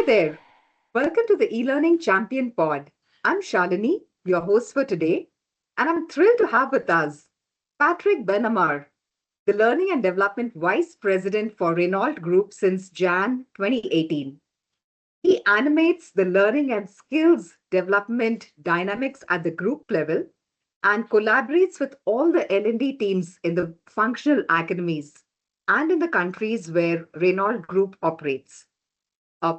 Hi there. Welcome to the eLearning Champion Pod. I'm Shalini, your host for today, and I'm thrilled to have with us Patrick Benammar, the Learning and Development Vice President for Renault Group since Jan 2018. He animates the learning and skills development dynamics at the group level and collaborates with all the L&D teams in the functional academies and in the countries where Renault Group operates.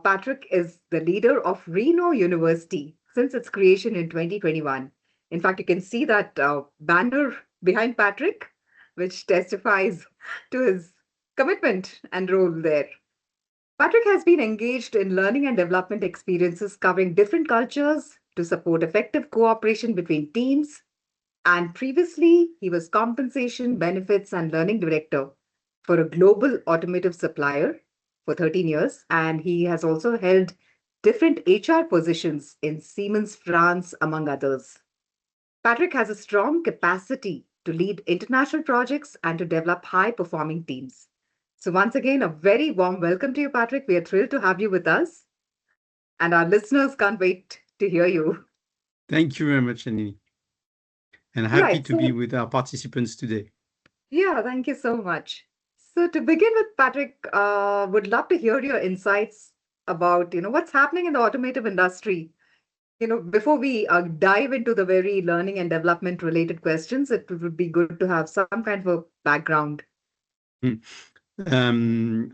Patrick is the leader of Reno University since its creation in 2021. In fact, you can see that banner behind Patrick, which testifies to his commitment and role there. Patrick has been engaged in learning and development experiences covering different cultures to support effective cooperation between teams. And previously, he was compensation, benefits, and learning director for a global automotive supplier for 13 years. And he has also held different HR positions in Siemens France, among others. Patrick has a strong capacity to lead international projects and to develop high performing teams. So, once again, a very warm welcome to you, Patrick. We are thrilled to have you with us, and our listeners can't wait to hear you. Thank you very much, Annie. And happy Right. to be with our participants today. Yeah, thank you so much. So, to begin with, Patrick, would love to hear your insights about what's happening in the automotive industry. Before we dive into the very learning and development related questions, it would be good to have some kind of a background. Hmm.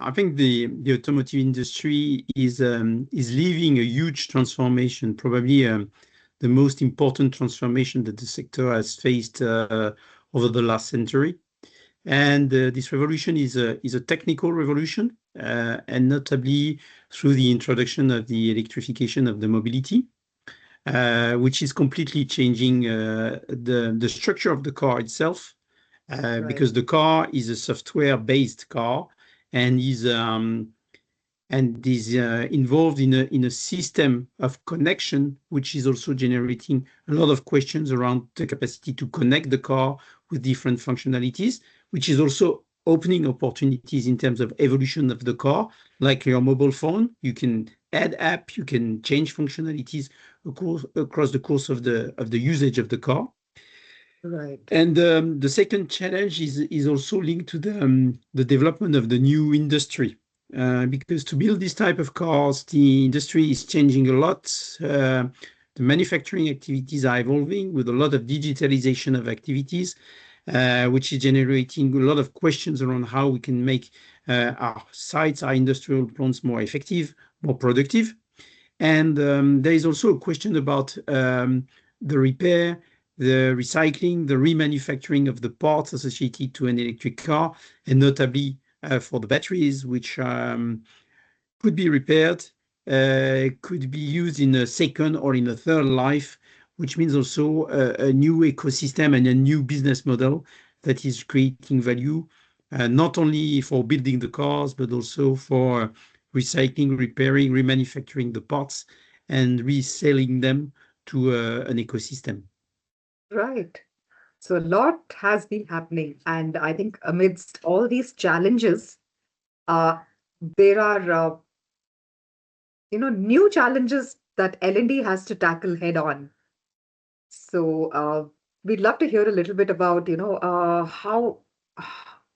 I think the automotive industry is living a huge transformation, probably the most important transformation that the sector has faced over the last century. And this revolution is a technical revolution, and notably through the introduction of the electrification of the mobility, which is completely changing the structure of the car itself. Right. Because the car is a software-based car and is involved in a system of connection, which is also generating a lot of questions around the capacity to connect the car with different functionalities, which is also opening opportunities in terms of evolution of the car, like your mobile phone. You can add app, you can change functionalities across the course of the usage of the car. Right. And the second challenge is also linked to the development of the new industry. Because to build this type of cars, the industry is changing a lot. The manufacturing activities are evolving with a lot of digitalization of activities, which is generating a lot of questions around how we can make our sites, our industrial plants more effective, more productive. And there is also a question about the repair, the recycling, the remanufacturing of the parts associated to an electric car, and notably for the batteries, which could be repaired, could be used in a second or in a third life, which means also a new ecosystem and a new business model that is creating value, not only for building the cars, but also for recycling, repairing, remanufacturing the parts, and reselling them to an ecosystem. Right. So, a lot has been happening. And I think amidst all these challenges, uh, there are new challenges that L&D has to tackle head on. So we'd love to hear a little bit about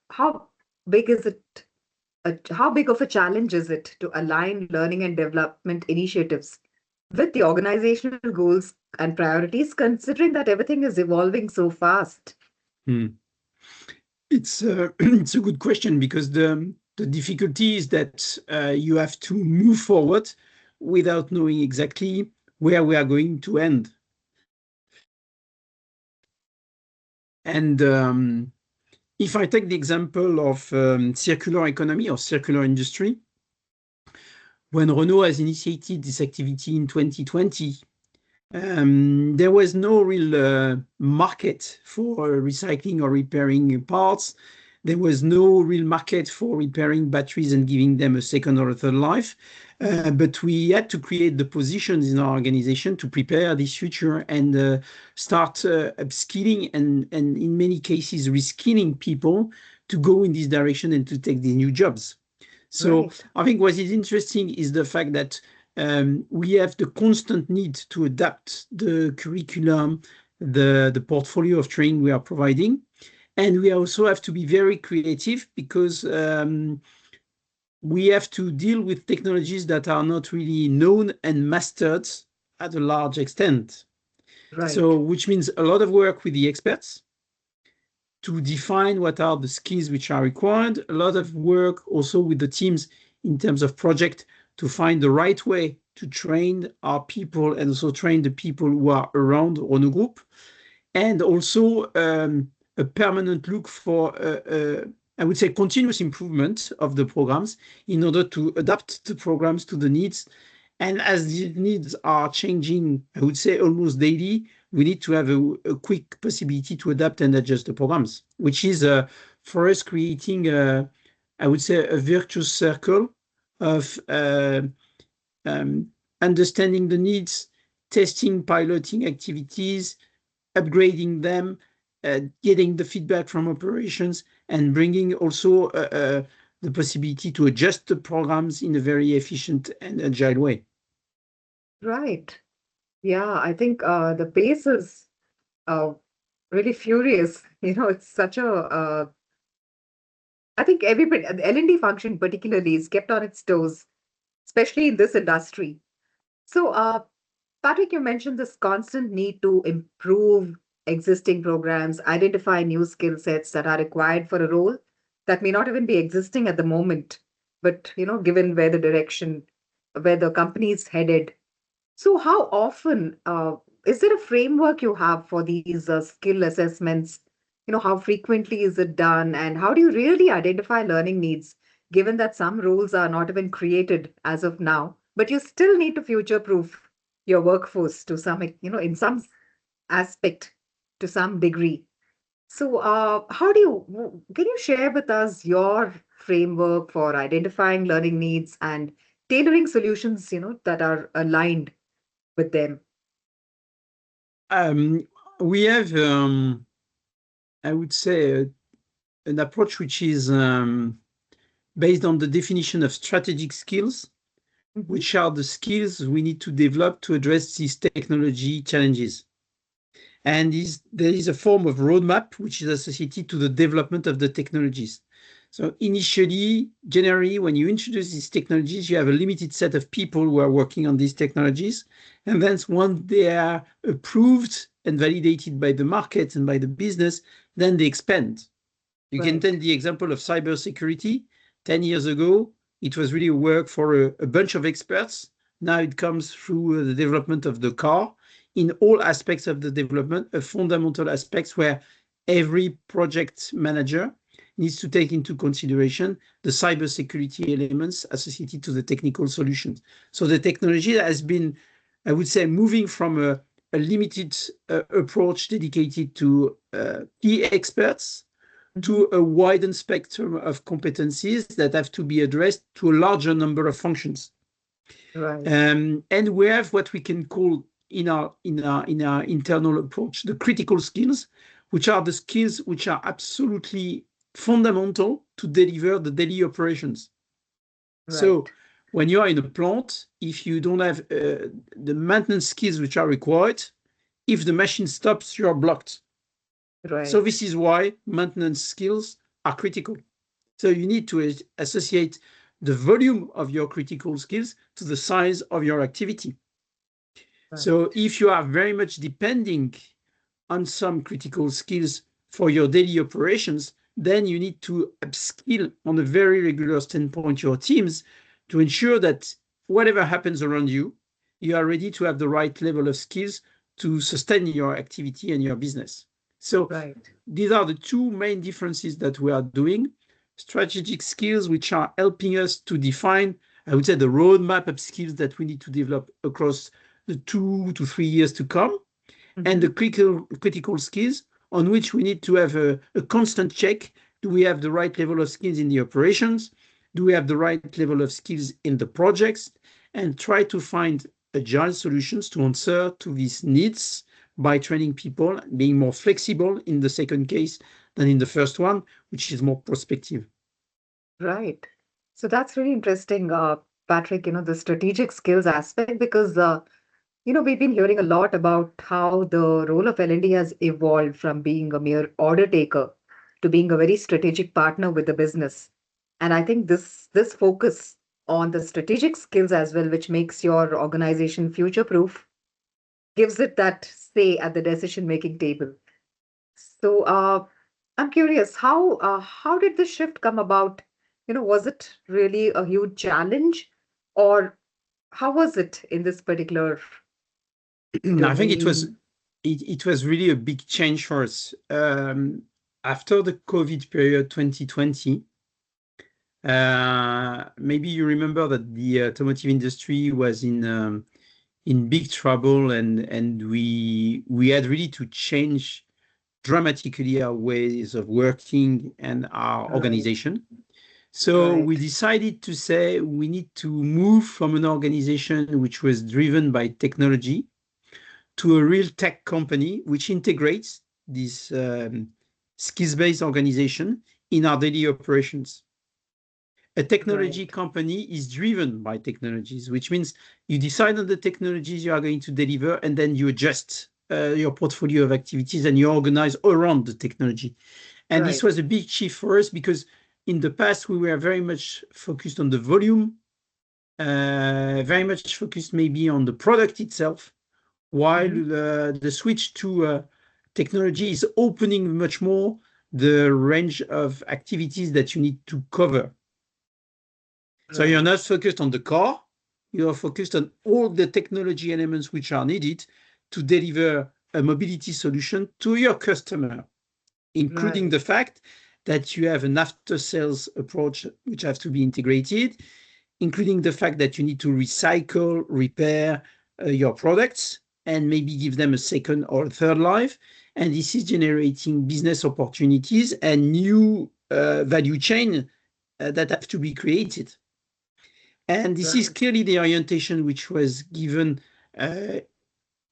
how big is it, how big of a challenge is it to align learning and development initiatives with the organizational goals and priorities, considering that everything is evolving so fast. It's it's a good question, because the difficulty is that you have to move forward without knowing exactly where we are going to end. And if I take the example of circular economy or circular industry, when Renault has initiated this activity in 2020, there was no real market for recycling or repairing parts. There was no real market for repairing batteries and giving them a second or a third life. But we had to create the positions in our organization to prepare this future and start upskilling and in many cases reskilling people to go in this direction and to take these new jobs. So Right. I think what is interesting is the fact that we have the constant need to adapt the curriculum, the portfolio of training we are providing. And we also have to be very creative because we have to deal with technologies that are not really known and mastered at a large extent. So, Right. which means a lot of work with the experts to define what are the skills which are required, a lot of work also with the teams in terms of project to find the right way to train our people and also train the people who are around Renault Group, and also a permanent look for, I would say, continuous improvement of the programs in order to adapt the programs to the needs. And as the needs are changing, I would say almost daily, we need to have a quick possibility to adapt and adjust the programs, which is for us creating, I would say, a virtuous circle of understanding the needs, testing, piloting activities, upgrading them, getting the feedback from operations, and bringing also the possibility to adjust the programs in a very efficient and agile way. Right. Yeah, I think the pace is uh, really furious. It's such a, I think everybody, the L&D function particularly is kept on its toes, especially in this industry. So, Patrick, you mentioned this constant need to improve existing programs, identify new skill sets that are required for a role that may not even be existing at the moment, but given where the direction, where the company is headed. So, how often is there a framework you have for these skill assessments? How frequently is it done, and how do you really identify learning needs, given that some roles are not even created as of now, but you still need to future-proof your workforce to some, in some aspect, to some degree. So, how do can you share with us your framework for identifying learning needs and tailoring solutions, that are aligned with them? Um, we have, I would say, an approach which is based on the definition of strategic skills, Mhm. which are the skills we need to develop to address these technology challenges. And there is a form of roadmap which is associated to the development of the technologies. So initially, generally, when you introduce these technologies, you have a limited set of people who are working on these technologies. And then once they are approved and validated by the market and by the business, then they expand. You can Right, take the example of cybersecurity. 10 years ago, it was really work for a bunch of experts. Now it comes through the development of the car in all aspects of the development, a fundamental aspects where every project manager needs to take into consideration the cybersecurity elements associated to the technical solutions. So the technology has been, I would say, moving from a limited approach dedicated to key experts hmm to a widened spectrum of competencies that have to be addressed to a larger number of functions. right, And we have what we can call in our internal approach the critical skills, which are the skills which are absolutely fundamental to deliver the daily operations. So right, when you are in a plant, if you don't have the maintenance skills which are required, if the machine stops, you are blocked. So right, this is why maintenance skills are critical. So you need to associate the volume of your critical skills to the size of your activity. So right, if you are very much depending on some critical skills for your daily operations, then you need to upskill on a very regular standpoint your teams to ensure that whatever happens around you, you are ready to have the right level of skills to sustain your activity and your business. So right, these are the two main differences that we are doing. Strategic skills, which are helping us to define, I would say, the roadmap of skills that we need to develop across the 2 to 3 years to come, and hmm the critical skills on which we need to have a constant check. Do we have the right level of skills in the operations? Do we have the right level of skills in the projects? And try to find agile solutions to answer to these needs by training people, being more flexible in the second case than in the first one, which is more prospective. right. So that's really interesting, Patrick, the strategic skills aspect, because we've been hearing a lot about how the role of L&D has evolved from being a mere order taker to being a very strategic partner with the business. And I think this focus on the strategic skills as well, which makes your organization future proof, gives it that say at the decision making table. So I'm curious, how did this shift come about? Was it really a huge challenge, or how was it in this particular I think it was domain? it was really a big change for us. After the COVID period 2020, maybe you remember that the automotive industry was in big trouble, and we had really to change dramatically our ways of working and our Right, organization. So we right, decided to say we need to move from an organization which was driven by technology to a real tech company which integrates this skills-based organization in our daily operations. A technology right, company is driven by technologies, which means you decide on the technologies you are going to deliver, and then you adjust your portfolio of activities and you organize around the technology. And this right, was a big shift for us because in the past we were very much focused on the volume, very much focused maybe on the product itself, while mhm, the switch to technology is opening much more the range of activities that you need to cover. So you're right, not focused on the car, you're focused on all the technology elements which are needed to deliver a mobility solution to your customer, including right, the fact that you have an after-sales approach which has to be integrated, including the fact that you need to recycle, repair your products, and maybe give them a second or third life. And this is generating business opportunities and new value chain that have to be created. And this is right, clearly the orientation which was given uh,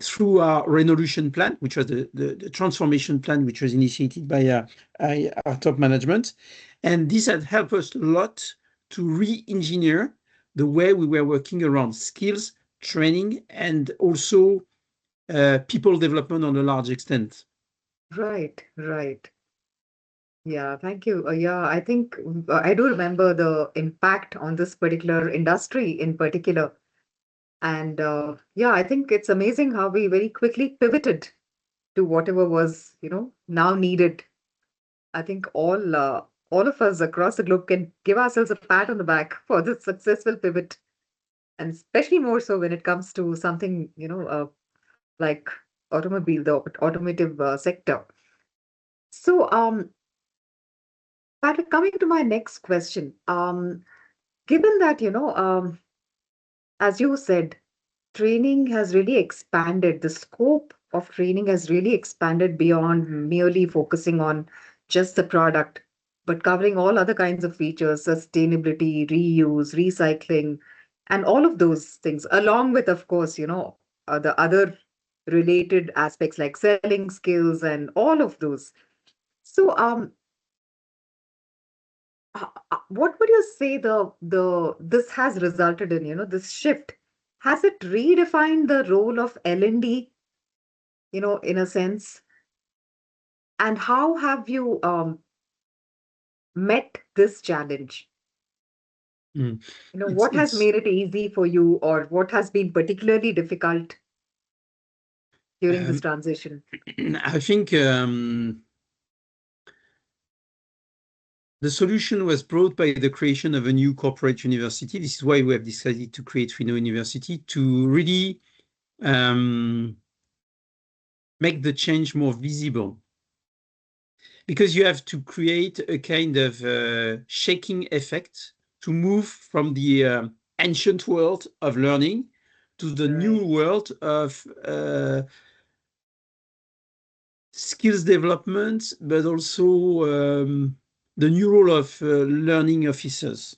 through our Revolution plan, which was the transformation plan, which was initiated by our top management. And this had helped us a lot to re-engineer the way we were working around skills, training, and also people development on a large extent. right, right. Yeah, thank you. Yeah, I think I do remember the impact on this particular industry in particular. And yeah, I think it's amazing how we very quickly pivoted to whatever was, now needed. I think all of us across the globe can give ourselves a pat on the back for this successful pivot, and especially more so when it comes to something, like the automotive sector. So, Patrick, coming to my next question, given that, as you said, training has really expanded, the scope of training has really expanded beyond merely focusing on just the product, but covering all other kinds of features, sustainability, reuse, recycling, and all of those things, along with, of course, the other related aspects like selling skills and all of those. So, what would you say the this has resulted in, this shift? Has it redefined the role of L&D, in a sense? And how have you met this challenge? Mm. What has It's made it easy for you, or what has been particularly difficult during this um, transition? I think the solution was brought by the creation of a new corporate university. This is why we have decided to create Reno University to really um, make the change more visible. Because you have to create a kind of shaking effect to move from the ancient world of learning to the new Right, world of skills development, but also the new role of learning officers,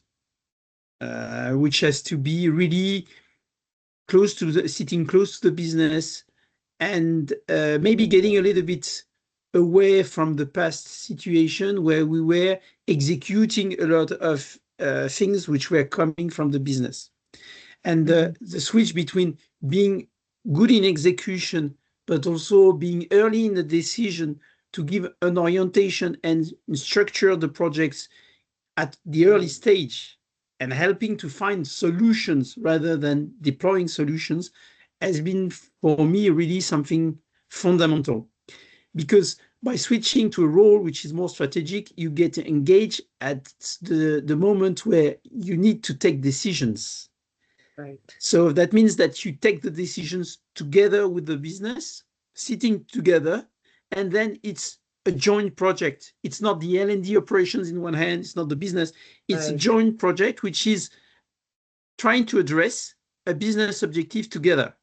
which has to be really sitting close to the business, and maybe getting a little bit away from the past situation where we were executing a lot of things which were coming from the business. And the switch between being good in execution, but also being early in the decision to give an orientation and structure the projects at the early stage and helping to find solutions rather than deploying solutions has been, for me, really something fundamental. Because by switching to a role which is more strategic, you get engaged at the moment where you need to take decisions. Right. So that means that you take the decisions together with the business, sitting together, and then it's a joint project. It's not the L&D operations in one hand, it's not the business. It's a Right. joint project which is trying to address a business objective together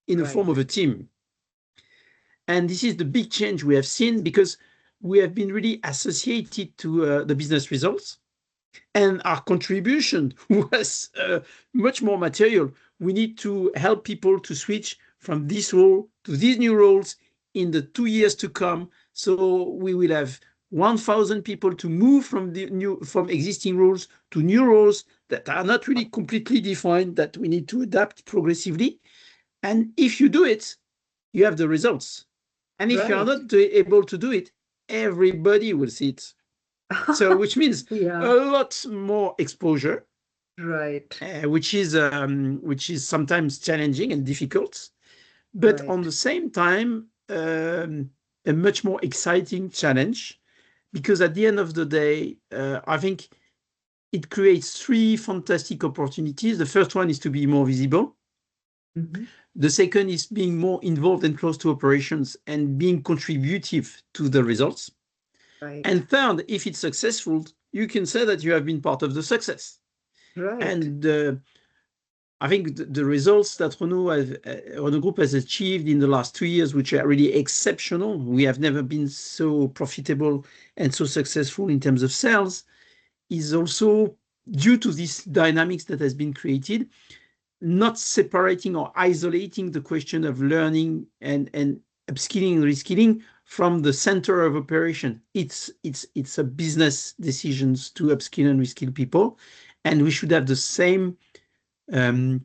in the form Right. of a team. And this is the big change we have seen because we have been really associated to the business results. And our contribution was much more material. We need to help people to switch from this role to these new roles in the 2 years to come. So we will have 1,000 people to move from existing roles to new roles that are not really completely defined, that we need to adapt progressively. And if you do it, you have the results. And if you are Right. not able to do it, everybody will see it. So, which means a Yeah. lot more exposure, Right. which is sometimes challenging and difficult, but on Right. the same time, a much more exciting challenge, because at the end of the day, I think it creates three fantastic opportunities. The first one is to be more visible. Mhm. The second is being more involved and close to operations and being contributive to the results. Right. And third, if it's successful, you can say that you have been part of the success. Right. And I think the results that Renault Group has achieved in the last 2 years, which are really exceptional. We have never been so profitable and so successful in terms of sales, is also due to this dynamics that has been created, not separating or isolating the question of learning and upskilling and reskilling from the center of operation. It's a business decisions to upskill and reskill people, and we should have the same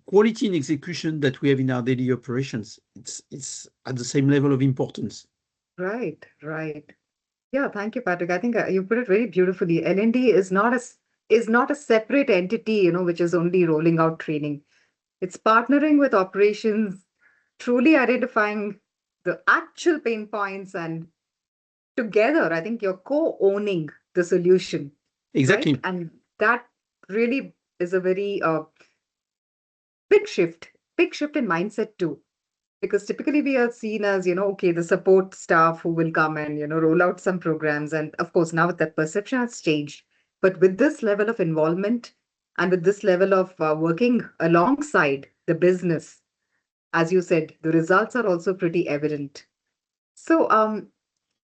quality and execution that we have in our daily operations. It's at the same level of importance. Right. Right. Yeah, thank you, Patrick. I think you put it very beautifully. L&D is not a separate entity, which is only rolling out training. It's partnering with operations, truly identifying the actual pain points, and together, I think you're co-owning the solution, right? Exactly. And that really is a very big shift, big shift in mindset too. Because typically we are seen as, okay, the support staff who will come and, roll out some programs. And of course, now that perception has changed. But with this level of involvement and with this level of working alongside the business, as you said, the results are also pretty evident. So,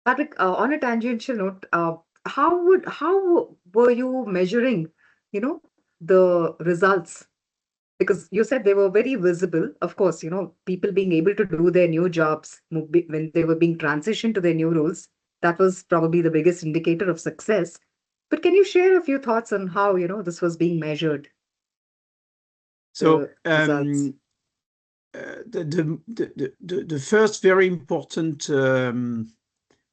Patrick, on a tangential note, how were you measuring, the results? Because you said they were very visible. Of course, people being able to do their new jobs when they were being transitioned to their new roles, that was probably the biggest indicator of success. But can you share a few thoughts on how, this was being measured, So the results? the first very important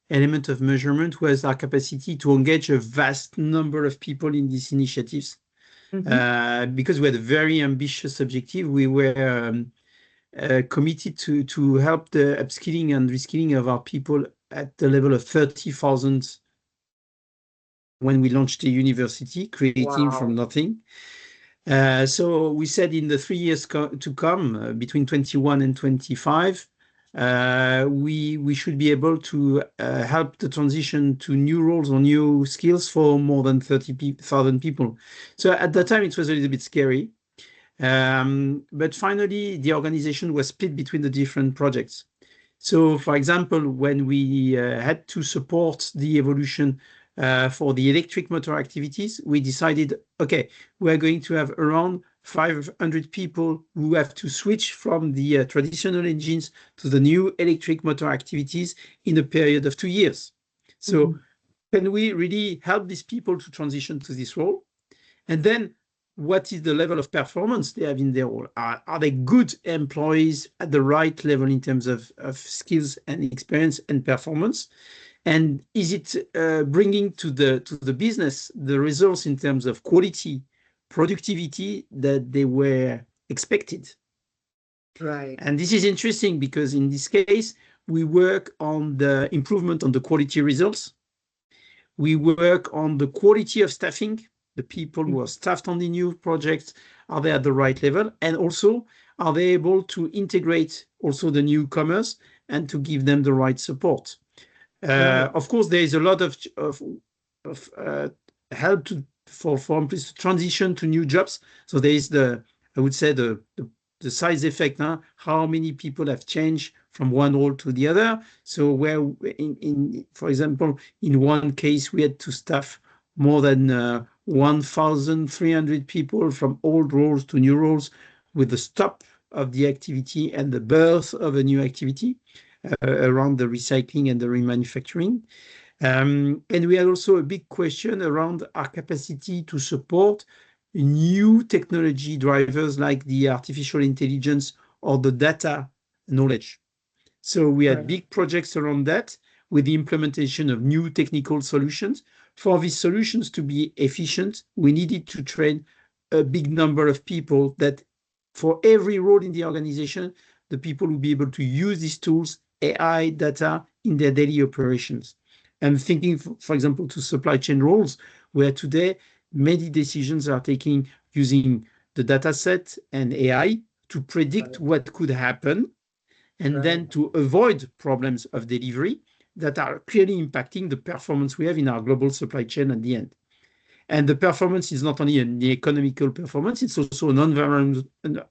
element of measurement was our capacity to engage a vast number of people in these initiatives. Mm-hmm. Because we had a very ambitious objective, we were committed to help the upskilling and reskilling of our people at the level of 30,000 when we launched the university, creating from Wow. nothing. So we said in the 3 years to come, between 21 and 25, we should be able to help the transition to new roles or new skills for more than 30,000 people. So at that time, it was a little bit scary. But finally, the organization was split between the different projects. So, for example, when we had to support the evolution for the electric motor activities, we decided, okay, we're going to have around 500 people who have to switch from the traditional engines to the new electric motor activities in a period of 2 years. So, Mhm. can we really help these people to transition to this role? And then what is the level of performance they have in their role. Are they good employees at the right level in terms of skills and experience and performance? And is it bringing to the business the results in terms of quality, productivity that they were expected? Right. And this is interesting because in this case, we work on the improvement on the quality results. We work on the quality of staffing. The people who are staffed on the new projects, are they at the right level? And also, are they able to integrate also the newcomers and to give them the right support? Right. Of course, there is a lot of help for employees to transition to new jobs. So there is I would say the size effect, huh? How many people have changed from one role to the other. So where for example, in one case, we had to staff more than 1,300 people from old roles to new roles with the stop of the activity and the birth of a new activity around the recycling and the remanufacturing. And we had also a big question around our capacity to support new technology drivers like the artificial intelligence or the data knowledge. So we had big projects around that with the implementation of new technical solutions. For these solutions to be efficient, we needed to train a big number of people that for every role in the organization, the people will be able to use these tools, AI, data, in their daily operations. And thinking, for example, to supply chain roles, where today many decisions are taken using the data set and AI to predict what could happen and then to avoid problems of delivery that are clearly impacting the performance we have in our global supply chain at the end. And the performance is not only an economical performance, it's also an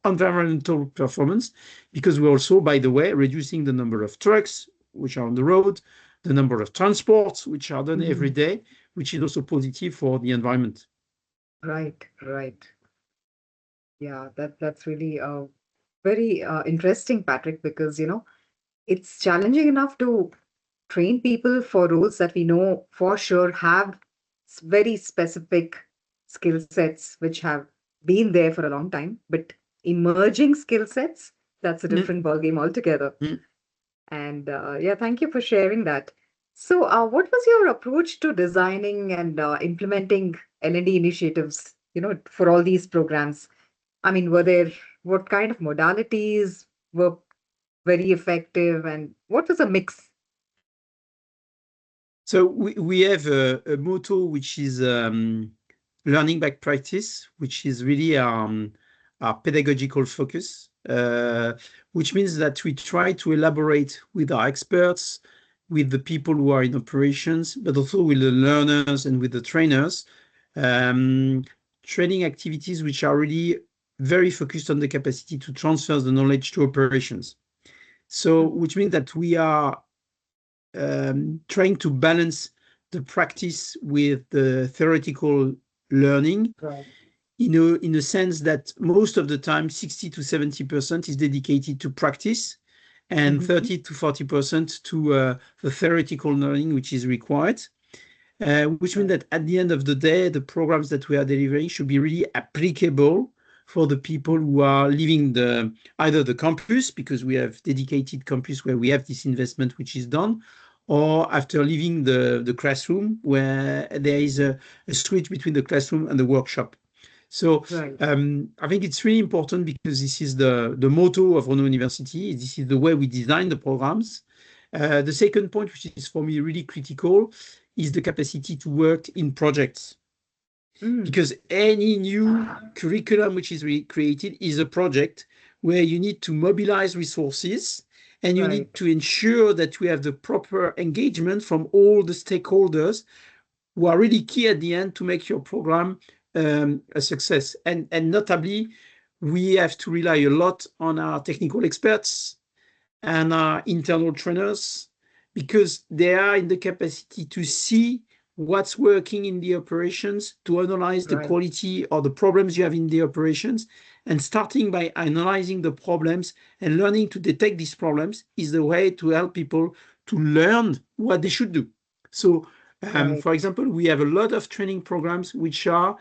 environmental performance, because we're also, by the way, reducing the number of trucks which are on the road, the number of transports which are done every day, which is also positive for the environment. Right, right. Yeah, that's really very interesting, Patrick, because it's challenging enough to train people for roles that we know for sure have very specific skill sets which have been there for a long time, but emerging skill sets, that's a Mm, different ballgame altogether. mm. And yeah, thank you for sharing that. So, what was your approach to designing and implementing L&D initiatives, for all these programs? I mean, what kind of modalities were very effective, and what was a mix? So we have a motto which is learning by practice, which is really our pedagogical focus, which means that we try to elaborate with our experts, with the people who are in operations, but also with the learners and with the trainers, training activities which are really very focused on the capacity to transfer the knowledge to operations. So, which means that we are trying to balance the practice with the theoretical learning Right. in a sense that most of the time 60 to 70% is dedicated to practice and Mhm. 30 to 40% to the theoretical learning which is required, which means Right. that at the end of the day, the programs that we are delivering should be really applicable for the people who are leaving either the campus, because we have dedicated campus where we have this investment which is done, or after leaving the classroom where there is a switch between the classroom and the workshop. So Right. I think it's really important because this is the motto of Renault University. This is the way we design the programs. The second point, which is for me really critical, is the capacity to work in projects. Mm. Because any new curriculum which is created is a project where you need to mobilize resources and you need Right. to ensure that we have the proper engagement from all the stakeholders who are really key at the end to make your program a success. And notably, we have to rely a lot on our technical experts and our internal trainers, because they are in the capacity to see what's working in the operations, to analyze the Right. quality or the problems you have in the operations. And starting by analyzing the problems and learning to detect these problems is the way to help people to learn what they should do. So, Right. for example, we have a lot of training programs which are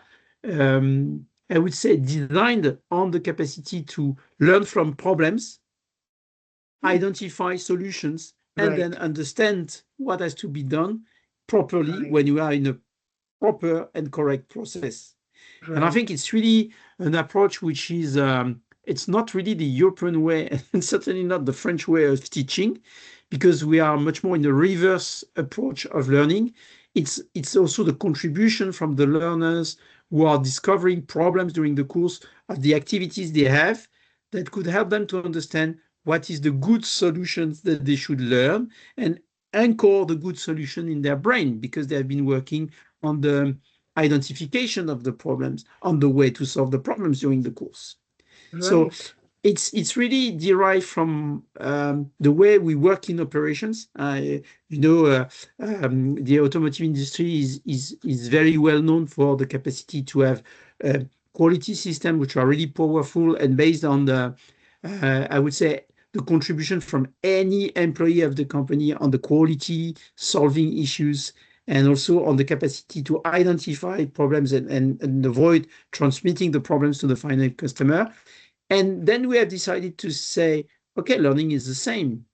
um, I would say, designed on the capacity to learn from problems, identify solutions, and then Right, understand what has to be done properly right, when you are in a proper and correct process. And I right, think it's really an approach which is, it's not really the European way and certainly not the French way of teaching, because we are much more in the reverse approach of learning. It's also the contribution from the learners who are discovering problems during the course of the activities they have that could help them to understand what is the good solutions that they should learn and anchor the good solution in their brain because they have been working on the identification of the problems, on the way to solve the problems during the course. So right. it's really derived from the way we work in operations. The automotive industry is very well known for the capacity to have quality systems which are really powerful and based on the, I would say, the contribution from any employee of the company on the quality, solving issues, and also on the capacity to identify problems and avoid transmitting the problems to the final customer. And then we have decided to say, okay, learning is the same.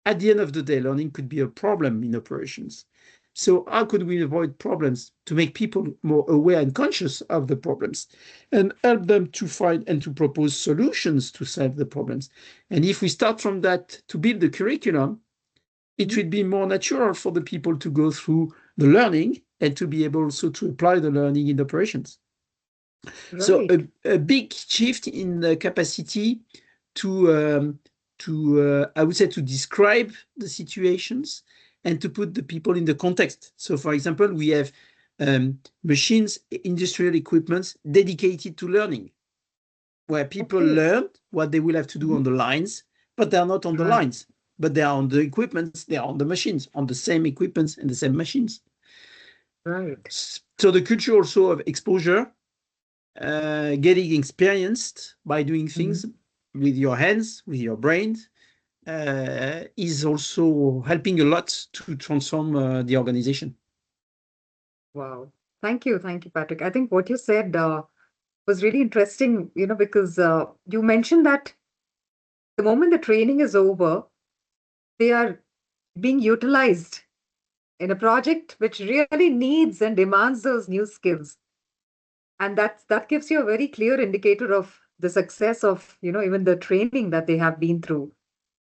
At the end of the day, learning could be a problem in operations. So how could we avoid problems to make people more aware and conscious of the problems and help them to find and to propose solutions to solve the problems? And if we start from that to build the curriculum, it Mhm. would be more natural for the people to go through the learning and to be able also to apply the learning in operations. So Right, a big shift in the capacity to I would say to describe the situations and to put the people in the context. So for example, we have machines, industrial equipments dedicated to learning, where people okay. learn what they will have to do Mhm. on the lines, but they are not on the Right, lines, but they are on the equipments, they are on the machines, on the same equipments and the same machines. right. So the culture also of exposure, getting experienced by doing things Mhm. with your hands, with your brain, is also helping a lot to transform the organization. Wow. Thank you, Patrick. I think what you said was really interesting, because you mentioned that the moment the training is over, they are being utilized in a project which really needs and demands those new skills. And that gives you a very clear indicator of the success of, even the training that they have been through.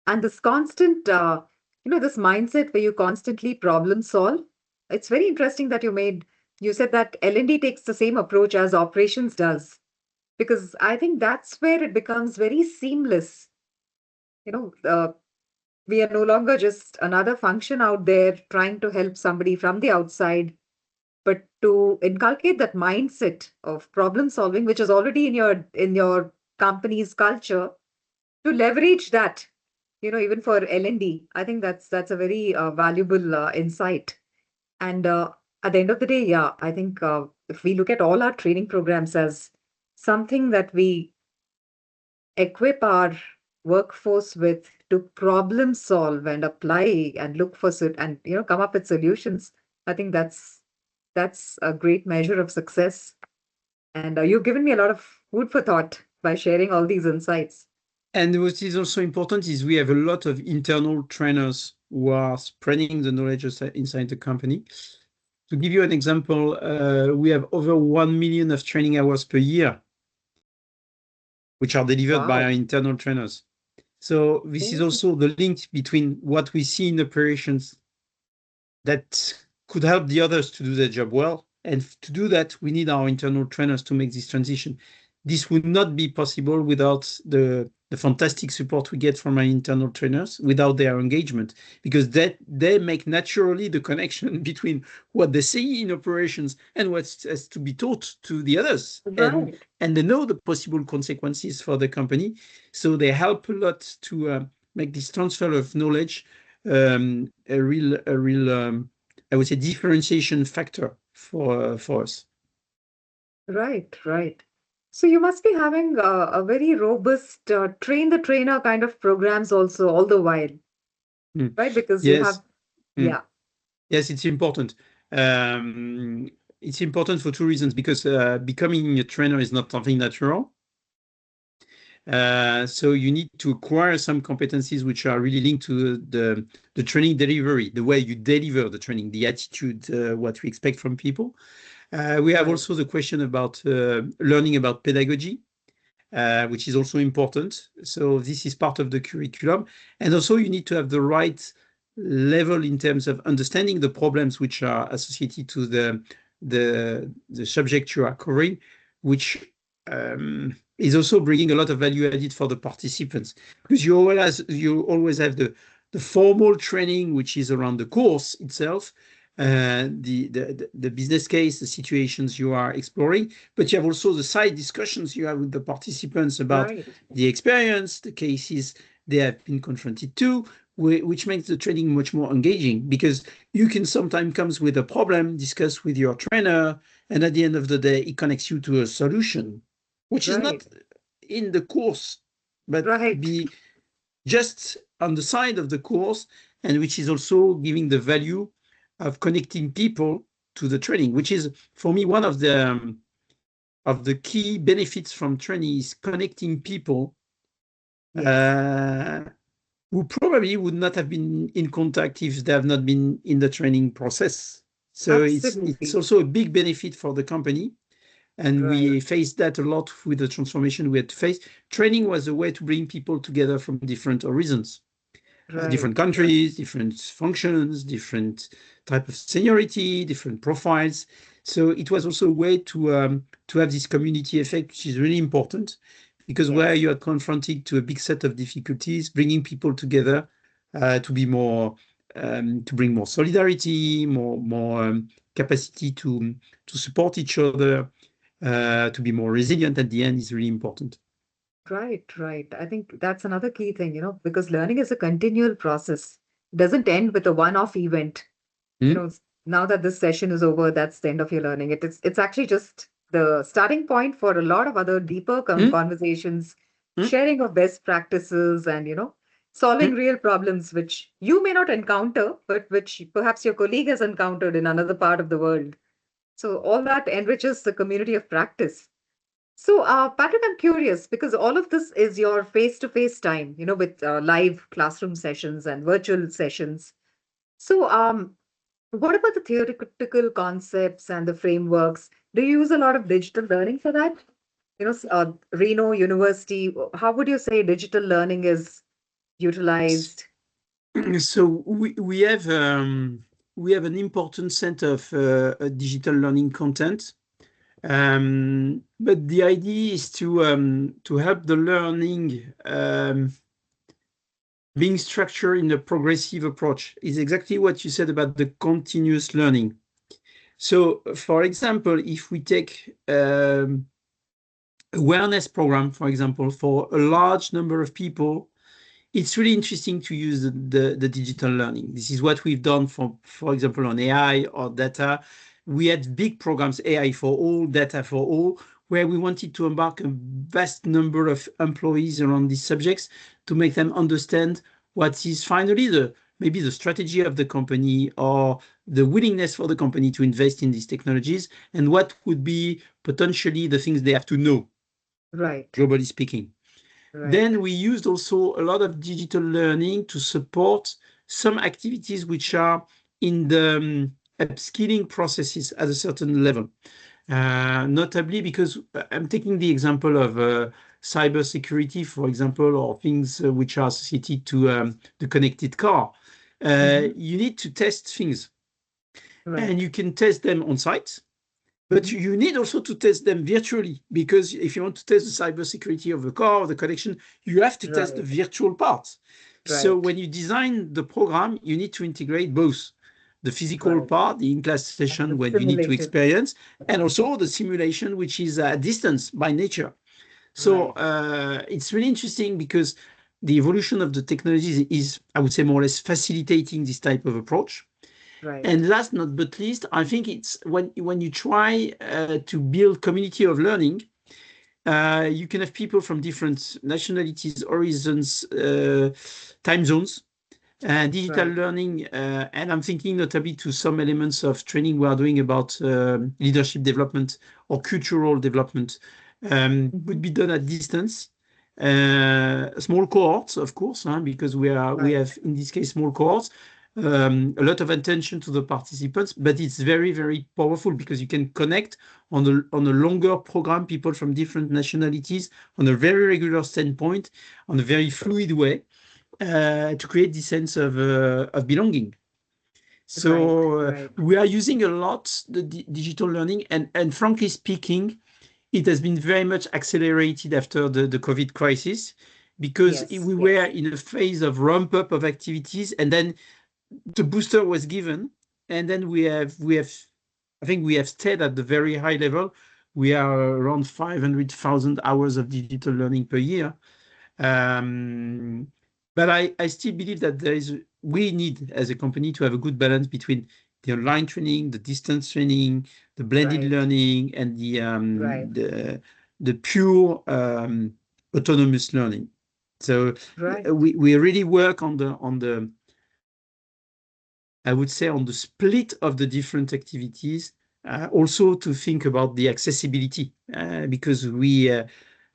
And this constant, this mindset where you constantly problem solve. It's very interesting that you said that L&D takes the same approach as operations does, because I think that's where it becomes very seamless. You know, uh, we are no longer just another function out there trying to help somebody from the outside, but to inculcate that mindset of problem solving, which is already in your company's culture, to leverage that, even for L&D. I think that's a very valuable insight. And at the end of the day, yeah, I think if we look at all our training programs as something that we equip our workforce with to problem solve and apply and look for and come up with solutions, I think that's a great measure of success. And you've given me a lot of food for thought by sharing all these insights. And what is also important is we have a lot of internal trainers who are spreading the knowledge inside the company. To give you an example, we have over 1 million of training hours per year, which are delivered by our Wow. internal trainers. So this is Oh, also the link between what we see in operations that could help the others to do their job well. And to do that, we need our internal trainers to make this transition. This would not be possible without the fantastic support we get from our internal trainers, without their engagement, because that they make naturally the connection between what they see in operations and what has to be taught to the others. right. And they know the possible consequences for the company. So they help a lot to make this transfer of knowledge a real I would say differentiation factor for us. Right, right. So you must be having a very robust train the trainer kind of programs also all the while, Mm. right? Because you Yes. have, Mm. yeah, Yes, it's important. Um, it's important for two reasons, because becoming a trainer is not something natural. So you need to acquire some competencies which are really linked to the training delivery, the way you deliver the training, the attitude, what we expect from people. We have also the question about learning about pedagogy, which is also important. So this is part of the curriculum. And also you need to have the right level in terms of understanding the problems which are associated to the subject you are covering, which is also bringing a lot of value added for the participants. Because you always have the formal training, which is around the course itself, the business case, the situations you are exploring, but you have also the side discussions you have with the participants about the experience, the cases they have been confronted to, which makes the training much more engaging, because you can sometimes come with a problem, discuss with your trainer, and at the end of the day, it connects you to a solution, which is not in the course, but be just on the side of the course, and which is also giving the value of connecting people to the training, which is, for me, one of the key benefits from training is connecting people who probably would not have been in contact if they have not been in the training process. So it's also a big benefit for the company. And we faced that a lot with the transformation we had to face. Training was a way to bring people together from different horizons, different countries, different functions, different type of seniority, different profiles. So it was also a way to have this community effect, which is really important, because where you are confronted to a big set of difficulties, bringing people together to be more, to bring more solidarity, more capacity to support each other, to be more resilient at the end is really important. Right. I think that's another key thing, because learning is a continual process. It doesn't end with a one-off event. Now that this session is over, that's the end of your learning. It's actually just the starting point for a lot of other deeper conversations, sharing of best practices, and solving real problems which you may not encounter, but which perhaps your colleague has encountered in another part of the world. So all that enriches the community of practice. So, Patrick, I'm curious because all of this is your face-to-face time, with live classroom sessions and virtual sessions. So, what about the theoretical concepts and the frameworks? Do you use a lot of digital learning for that? Reno University, how would you say digital learning is utilized? So we have an important set of digital learning content. But the idea is to help the learning being structured in a progressive approach. Is exactly what you said about the continuous learning. So, for example, if we take awareness program, for example, for a large number of people, it's really interesting to use the digital learning. This is what we've done for example, on AI or data. We had big programs, AI for all, data for all, where we wanted to embark a vast number of employees around these subjects to make them understand what is finally maybe the strategy of the company or the willingness for the company to invest in these technologies, and what would be potentially the things they have to know, globally speaking. Then we used also a lot of digital learning to support some activities which are in the upskilling processes at a certain level. Notably because I'm taking the example of cybersecurity, for example, or things which are associated to the connected car. You need to test things. And you can test them on site. But you need also to test them virtually, because if you want to test the cybersecurity of the car or the connection, you have to test the virtual parts. So when you design the program, you need to integrate both the physical part, the in-class session where you need to experience, and also the simulation, which is at distance by nature. So it's really interesting because the evolution of the technologies is, I would say, more or less facilitating this type of approach. And last not but least, I think it's when you try to build community of learning, you can have people from different nationalities, horizons, time zones, digital learning, and I'm thinking notably to some elements of training we are doing about leadership development or cultural development, could be done at distance. Small cohorts, of course, because we have in this case small cohorts. A lot of attention to the participants, but it's very, very powerful because you can connect on a longer program people from different nationalities on a very regular standpoint, on a very fluid way, to create this sense of belonging. So we are using a lot the digital learning, and frankly speaking, it has been very much accelerated after the COVID crisis, because we were in a phase of ramp up of activities, and then the booster was given, and then I think we have stayed at the very high level. We are around 500,000 hours of digital learning per year. But I still believe that we need as a company to have a good balance between the online training, the distance training, the blended learning, and the pure autonomous learning. So we really work on the I would say on the split of the different activities, also to think about the accessibility, because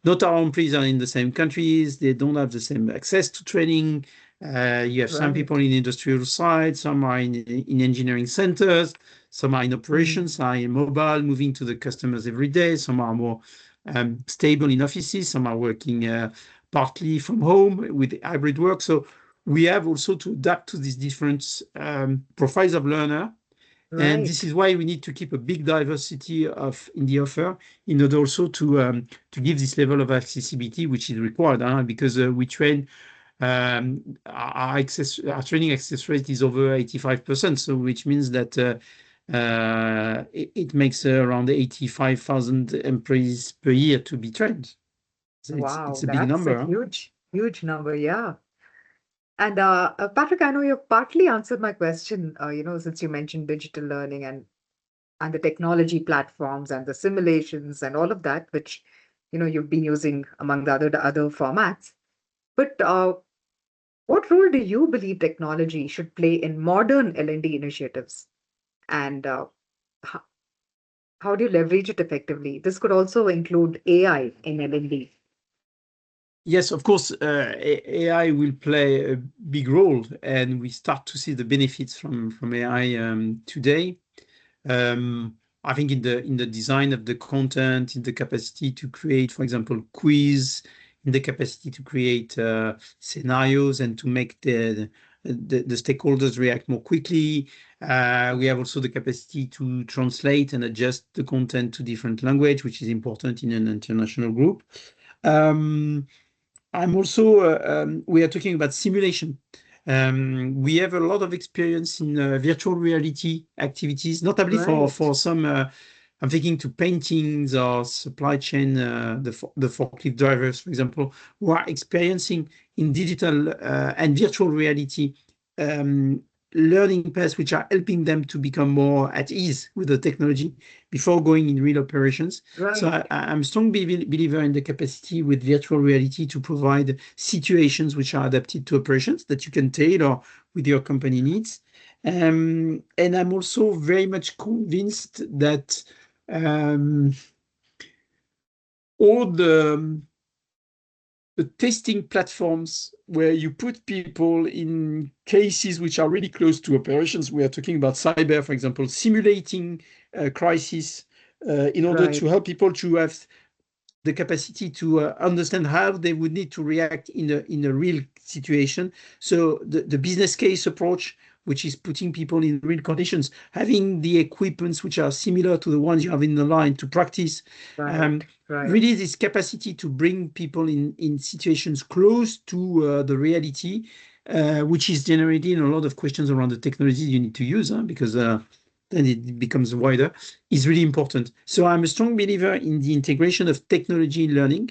not all employees are in the same countries, they don't have the same access to training. You have some people in industrial sites, some are in engineering centers, some are in operations, are in mobile, moving to the customers every day, some are more stable in offices, some are working partly from home with hybrid work. So we have also to adapt to these different profiles of learner. And this is why we need to keep a big diversity in the offer in order also to give this level of accessibility, which is required, because we train, our training access rate is over 85%, so which means that it makes around 85,000 employees per year to be trained. So it's a big number. That's a huge number, yeah. And Patrick, I know you've partly answered my question, since you mentioned digital learning and the technology platforms and the simulations and all of that, which, you've been using among the other formats. But what role do you believe technology should play in modern L&D initiatives? And how do you leverage it effectively? This could also include AI in L&D. Yes, of course, AI will play a big role, and we start to see the benefits from AI today. I think in the design of the content, in the capacity to create, for example, quiz, in the capacity to create scenarios and to make the stakeholders react more quickly. We have also the capacity to translate and adjust the content to different language, which is important in an international group. I'm also, we are talking about simulation. We have a lot of experience in virtual reality activities, notably for some, I'm thinking to paintings or supply chain, the forklift drivers, for example, who are experiencing in digital and virtual reality learning paths which are helping them to become more at ease with the technology before going in real operations. So I'm a strong believer in the capacity with virtual reality to provide situations which are adapted to operations that you can tailor with your company needs. And I'm also very much convinced that all the testing platforms where you put people in cases which are really close to operations. We are talking about cyber, for example, simulating a crisis in order to help people to have the capacity to understand how they would need to react in a real situation. So the business case approach, which is putting people in real conditions, having the equipments which are similar to the ones you have in the line to practice. Really this capacity to bring people in situations close to the reality, which is generating a lot of questions around the technology you need to use, because then it becomes wider, is really important. So I'm a strong believer in the integration of technology in learning.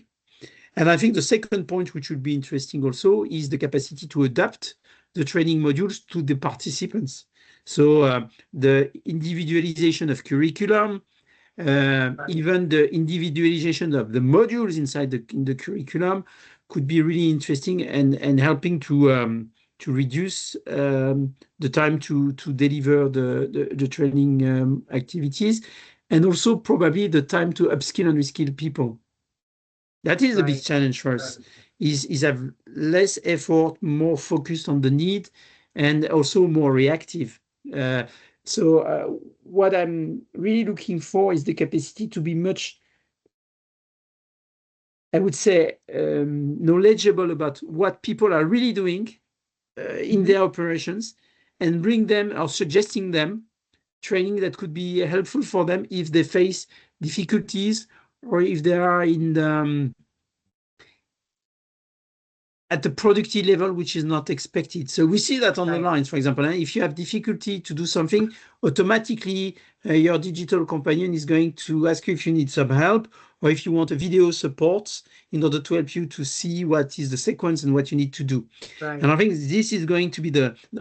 And I think the second point, which would be interesting also, is the capacity to adapt the training modules to the participants. So the individualization of curriculum, even the individualization of the modules inside the curriculum could be really interesting and helping to reduce the time to deliver the training activities, and also probably the time to upskill and reskill people. That is a big Right. challenge for us, is have less effort, more focused on the need, and also more reactive. So what I'm really looking for is the capacity to be much, I would say, knowledgeable about what people are really doing in Mhm. their operations, and bring them or suggesting them training that could be helpful for them if they face difficulties, or if they are in the at the productivity level which is not expected. So we see that on the Right. lines, for example, if you have difficulty to do something, automatically your digital companion is going to ask you if you need some help, or if you want a video support in order to help you to see what is the sequence and what you need to do. And I Right. think this is going to be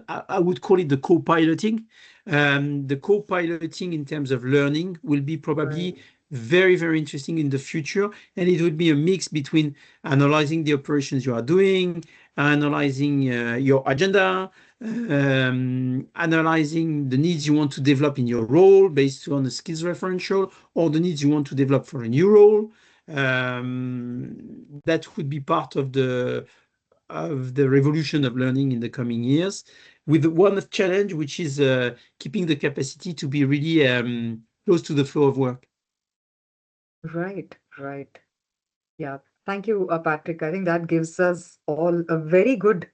I would call it the co-piloting. The co-piloting in terms of learning will be Right. probably very, very interesting in the future. And it would be a mix between analyzing the operations you are doing, analyzing your agenda, analyzing the needs you want to develop in your role based on a skills referential, or the needs you want to develop for a new role. That would be part of the revolution of learning in the coming years, with one challenge, which is keeping the capacity to be really close to the flow of work. Right. Right. Yeah. Thank you, Patrick. I think that gives us all a very good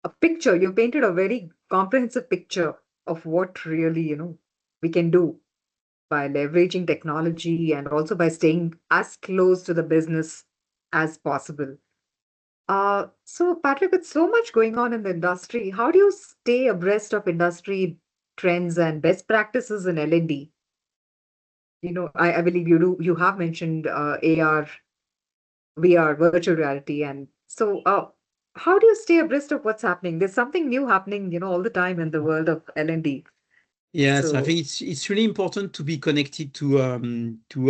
a picture. You painted a very comprehensive picture of what really, we can do by leveraging technology and also by staying as close to the business as possible. So Patrick, with so much going on in the industry, how do you stay abreast of industry trends and best practices in L&D? I believe you have mentioned AR, VR, virtual reality, and so how do you stay abreast of what's happening? There's something new happening, all the time in the world of L&D. Yes, I So think it's really important to be connected to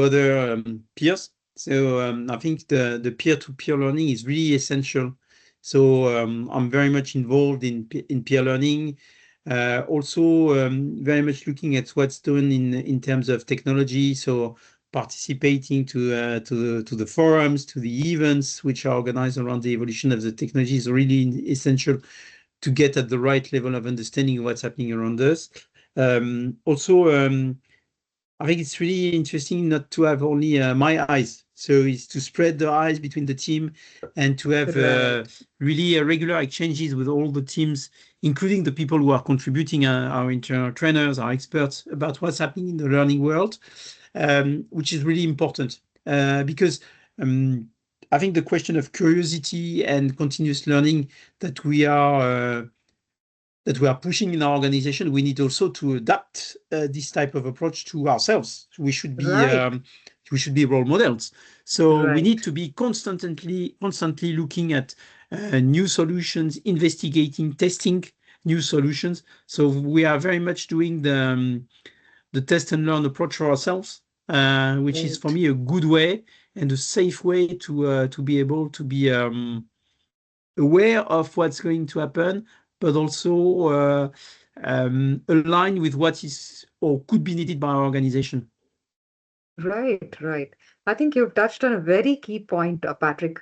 other peers. So I think the peer-to-peer learning is really essential. So I'm very much involved in peer learning. Also, very much looking at what's done in terms of technology. So participating to the forums, to the events which are organized around the evolution of the technology is really essential to get at the right level of understanding of what's happening around us. Also, I think it's really interesting not to have only my eyes. So it's to spread the eyes between the team, and to have right, really regular exchanges with all the teams, including the people who are contributing, our internal trainers, our experts, about what's happening in the learning world, which is really important because um, I think the question of curiosity and continuous learning that we are pushing in our organization, we need also to adapt this type of approach to ourselves. right, We should be role models. So we need right, to be constantly looking at new solutions, investigating, testing new solutions. So we are very much doing the test and learn approach for ourselves, which is for right. me a good way and a safe way to be able to be aware of what's going to happen, but also align with what is or could be needed by our organization. Right, right. I think you've touched on a very key point, Patrick.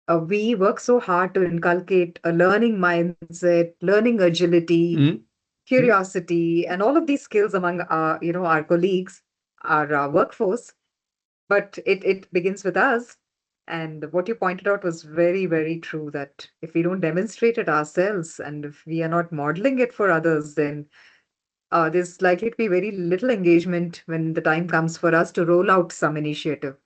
We work so hard to inculcate a learning mindset, learning agility, Mm. Mm. curiosity, and all of these skills among our colleagues, our workforce. But it begins with us. And what you pointed out was very, very true that if we don't demonstrate it ourselves and if we are not modeling it for others, then there's likely to be very little engagement when the time comes for us to roll out some initiative.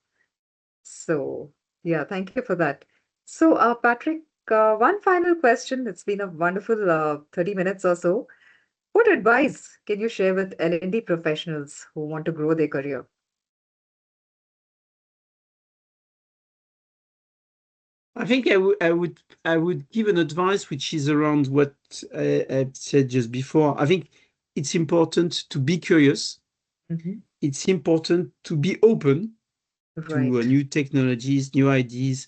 So, yeah, thank you for that. So, Patrick, one final question. It's been a wonderful 30 minutes or so. What advice can you share with L&D professionals who want to grow their career? I think I would give an advice which is around what I said just before. I think it's important to be curious. Mhm. It's important to be open to Right. new technologies, new ideas,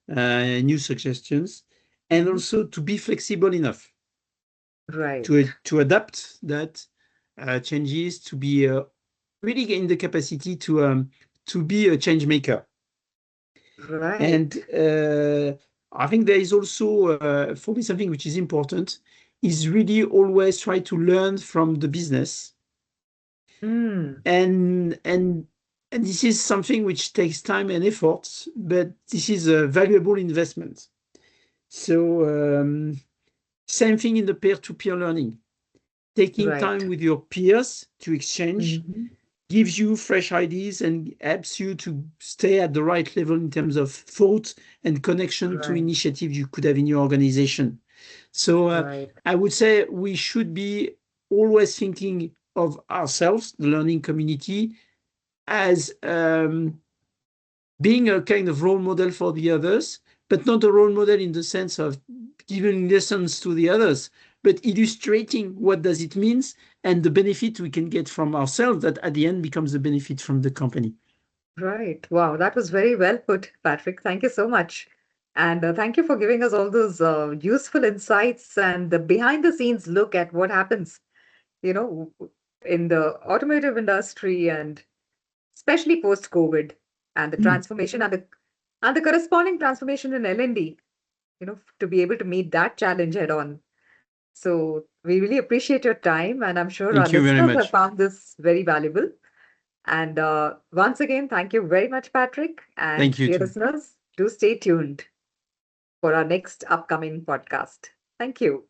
new suggestions, and Mhm. also to be flexible enough. Right. to adapt that changes, to be really gain the capacity to be a change maker. And Right. I think there is also, for me, something which is important is really always try to learn from the business. Mm. And this is something which takes time and effort, but this is a valuable investment. So same thing in the peer-to-peer learning. Taking Right. time with your peers to exchange Hmm. gives you fresh ideas and helps you to stay at the right level in terms of thought and connection to Right. initiatives you could have in your organization. So Right. I would say we should be always thinking of ourselves, the learning community, as being a kind of role model for the others, but not a role model in the sense of giving lessons to the others, but illustrating what does it means and the benefit we can get from ourselves that at the end becomes the benefit from the company. Right. Wow, that was very well put, Patrick. Thank you so much. And thank you for giving us all those useful insights and the behind the scenes look at what happens, you know, in the automotive industry and especially post COVID and the Mm. transformation and the corresponding transformation in L&D, to be able to meet that challenge head on. So we really appreciate your time, and I'm sure our Thank you very listeners have much. found this very valuable. And once again, thank you very much, Patrick. And Thank you dear too. listeners, do stay tuned for our next upcoming podcast. Thank you.